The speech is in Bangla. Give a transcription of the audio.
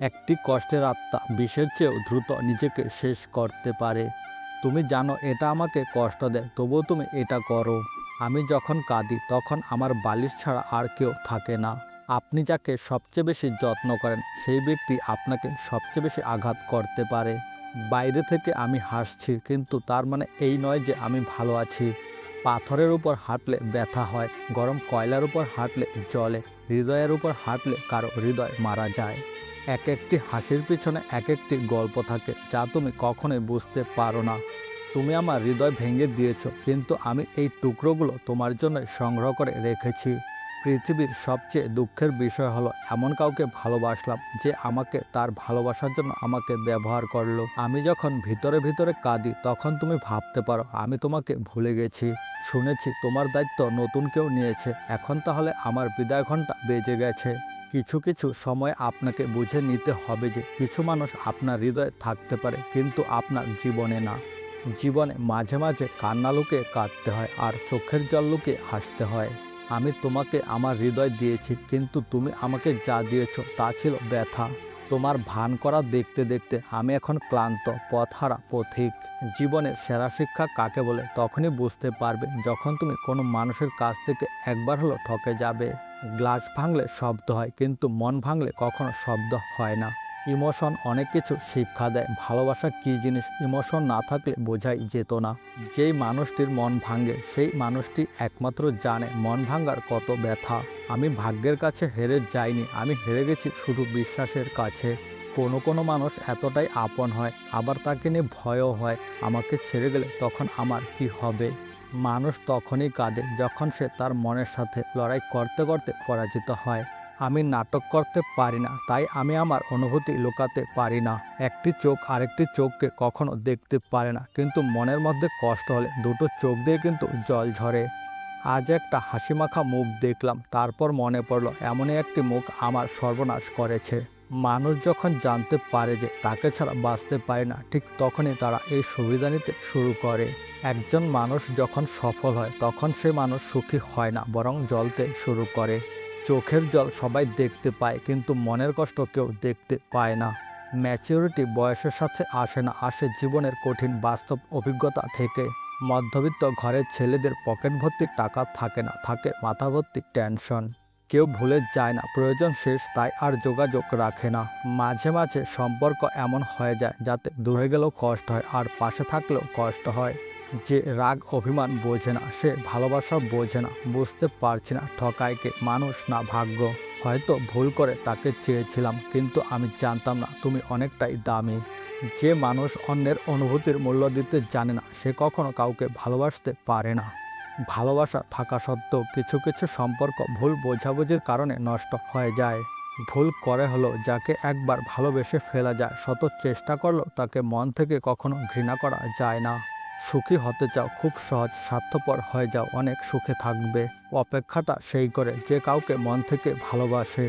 একটি কষ্টের আত্মা বিষের চেয়েও দ্রুত নিজেকে শেষ করতে পারে। তুমি জানো এটা আমাকে কষ্ট দেয়, তবুও তুমি এটা করো। আমি যখন কাঁদি তখন আমার বালিশ ছাড়া আর কেউ থাকে না। আপনি যাকে সবচেয়ে বেশি যত্ন করেন সেই ব্যক্তি আপনাকে সবচেয়ে বেশি আঘাত করতে পারে। বাইরে থেকে আমি হাসছি, কিন্তু তার মানে এই নয় যে আমি ভালো আছি। পাথরের উপর হাঁটলে ব্যথা হয়, গরম কয়লার উপর হাঁটলে জ্বলে, হৃদয়ের উপর হাঁটলে কারো হৃদয় মারা যায়। এক একটি হাসির পিছনে এক একটি গল্প থাকে যা তুমি কখনোই বুঝতে পারো না। তুমি আমার হৃদয় ভেঙে দিয়েছো, কিন্তু আমি এই টুকরোগুলো তোমার জন্য সংগ্রহ করে রেখেছি। পৃথিবীর সবচেয়ে দুঃখের বিষয় হলো এমন কাউকে ভালোবাসলাম যে আমাকে তার ভালোবাসার জন্য আমাকে ব্যবহার করলো। আমি যখন ভিতরে ভিতরে কাঁদি তখন তুমি ভাবতে পারো আমি তোমাকে ভুলে গেছি। শুনেছি তোমার দায়িত্ব নতুন কেউ নিয়েছে, এখন তাহলে আমার বিদায় ঘণ্টা বেজে গেছে। কিছু কিছু সময় আপনাকে বুঝে নিতে হবে যে কিছু মানুষ আপনার হৃদয়ে থাকতে পারে, কিন্তু আপনার জীবনে না। জীবনে মাঝে মাঝে কান্না লুকিয়ে কাঁদতে হয়, আর চোখের জল লুকিয়ে হাসতে হয়। আমি তোমাকে আমার হৃদয় দিয়েছি, কিন্তু তুমি আমাকে যা দিয়েছো তা ছিল ব্যথা। তোমার ভান করা দেখতে দেখতে আমি এখন ক্লান্ত, পথহারা পথিক। জীবনের সেরা শিক্ষা কাকে বলে তখনই বুঝতে পারবে যখন তুমি কোনো মানুষের কাছ থেকে একবার হলো ঠকে যাবে। গ্লাস ভাঙলে শব্দ হয়, কিন্তু মন ভাঙলে কখনো শব্দ হয় না। ইমোশন অনেক কিছু শিক্ষা দেয়। ভালোবাসা কী জিনিস ইমোশন না থাকলে বোঝাই যেত না। যেই মানুষটির মন ভাঙে সেই মানুষটি একমাত্র জানে মন ভাঙার কত ব্যথা। আমি ভাগ্যের কাছে হেরে যাইনি, আমি হেরে গেছি শুধু বিশ্বাসের কাছে। কোনো কোনো মানুষ এতটাই আপন হয়, আবার তাকে নিয়ে ভয়ও হয় আমাকে ছেড়ে গেলে তখন আমার কি হবে। মানুষ তখনই কাঁদে যখন সে তার মনের সাথে লড়াই করতে করতে পরাজিত হয়। আমি নাটক করতে পারি না, তাই আমি আমার অনুভূতি লুকাতে পারি না। একটি চোখ আরেকটি চোখকে কখনো দেখতে পারে না, কিন্তু মনের মধ্যে কষ্ট হলে দুটো চোখ দিয়ে কিন্তু জল ঝরে। আজ একটা হাসিমাখা মুখ দেখলাম, তারপর মনে পড়ল এমনই একটি মুখ আমার সর্বনাশ করেছে। মানুষ যখন জানতে পারে যে তাকে ছাড়া বাঁচতে পারে না, ঠিক তখনই তারা এই সুবিধা নিতে শুরু করে। একজন মানুষ যখন সফল হয় তখন সে মানুষ সুখী হয় না, বরং জ্বলতে শুরু করে। চোখের জল সবাই দেখতে পায়, কিন্তু মনের কষ্ট কেউ দেখতে পায় না। ম্যাচিউরিটি বয়সের সাথে আসে না, আসে জীবনের কঠিন বাস্তব অভিজ্ঞতা থেকে। মধ্যবিত্ত ঘরের ছেলেদের পকেট ভর্তি টাকা থাকে না, থাকে মাথা ভর্তি টেনশন। কেউ ভুলে যায় না প্রয়োজন শেষ, তাই আর যোগাযোগ রাখে না। মাঝে মাঝে সম্পর্ক এমন হয়ে যায় যাতে দূরে গেলেও কষ্ট হয় আর পাশে থাকলেও কষ্ট হয়। যে রাগ অভিমান বোঝে না সে ভালোবাসা বোঝে না। বুঝতে পারছি না ঠকায় কে, মানুষ না ভাগ্য। হয়তো ভুল করে তাকে চেয়েছিলাম, কিন্তু আমি জানতাম না তুমি অনেকটাই দামি। যে মানুষ অন্যের অনুভূতির মূল্য দিতে জানে না সে কখনো কাউকে ভালোবাসতে পারে না। ভালোবাসা থাকা সত্ত্বেও কিছু কিছু সম্পর্ক ভুল বোঝাবুঝির কারণে নষ্ট হয়ে যায়। ভুল করে হলো যাকে একবার ভালোবেসে ফেলা যায়, শত চেষ্টা করলেও তাকে মন থেকে কখনো ঘৃণা করা যায় না। সুখী হতে চাও খুব সহজ, স্বার্থপর হয়ে যাও অনেক সুখে থাকবে। অপেক্ষাটা সেই করে যে কাউকে মন থেকে ভালোবাসে।